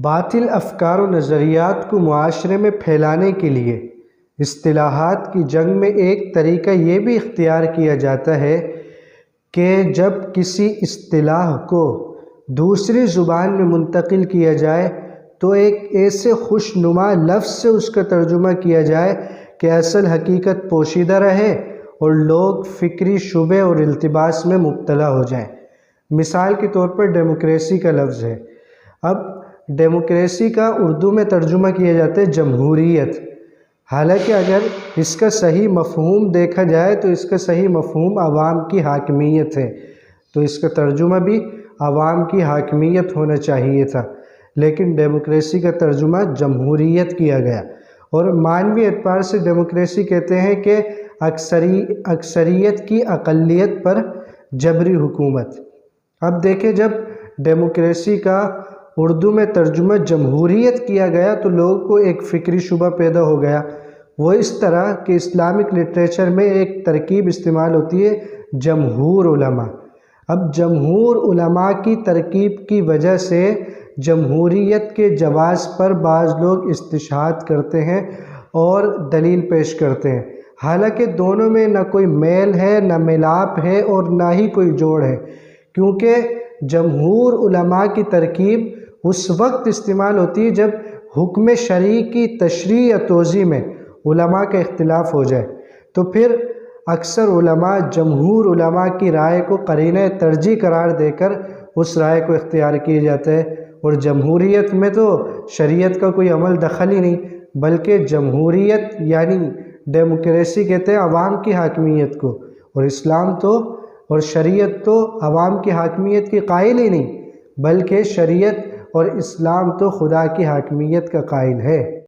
باطل افکار و نظریات کو معاشرے میں پھیلانے کے لیے اصطلاحات کی جنگ میں ایک طریقہ یہ بھی اختیار کیا جاتا ہے کہ جب کسی اصطلاح کو دوسری زبان میں منتقل کیا جائے تو ایک ایسے خوشنما لفظ سے اس کا ترجمہ کیا جائے کہ اصل حقیقت پوشیدہ رہے اور لوگ فکری شبہ اور التباس میں مبتلا ہو جائیں۔ مثال کے طور پر ڈیموکریسی کا لفظ ہے۔ اب ڈیموکریسی کا اردو میں ترجمہ کیا جاتا ہے جمہوریت، حالانکہ اگر اس کا صحیح مفہوم دیکھا جائے تو اس کا صحیح مفہوم عوام کی حاکمیت ہے، تو اس کا ترجمہ بھی عوام کی حاکمیت ہونا چاہیے تھا، لیکن ڈیموکریسی کا ترجمہ جمہوریت کیا گیا۔ اور معنوی اعتبار سے ڈیموکریسی کہتے ہیں کہ اکثریت کی اقلیت پر جبری حکومت۔ اب دیکھیں، جب ڈیموکریسی کا اردو میں ترجمہ جمہوریت کیا گیا تو لوگوں کو ایک فکری شبہ پیدا ہو گیا، وہ اس طرح کہ اسلامک لٹریچر میں ایک ترکیب استعمال ہوتی ہے جمہور علماء۔ اب جمہور علماء کی ترکیب کی وجہ سے جمہوریت کے جواز پر بعض لوگ استشہاد کرتے ہیں اور دلیل پیش کرتے ہیں، حالانکہ دونوں میں نہ کوئی میل ہے، نہ ملاپ ہے اور نہ ہی کوئی جوڑ ہے، کیونکہ جمہور علماء کی ترکیب اس وقت استعمال ہوتی ہے جب حکم شرعی کی تشریح یا توضیح میں علماء کا اختلاف ہو جائے، تو پھر اکثر علماء جمہور علماء کی رائے کو قرینہ ترجیح قرار دے کر اس رائے کو اختیار کیا جاتا ہے۔ اور جمہوریت میں تو شریعت کا کوئی عمل دخل ہی نہیں، بلکہ جمہوریت یعنی ڈیموکریسی کہتے ہیں عوام کی حاکمیت کو، اور اسلام تو اور شریعت تو عوام کی حاکمیت کی قائل ہی نہیں، بلکہ شریعت اور اسلام تو خدا کی حاکمیت کا قائل ہے۔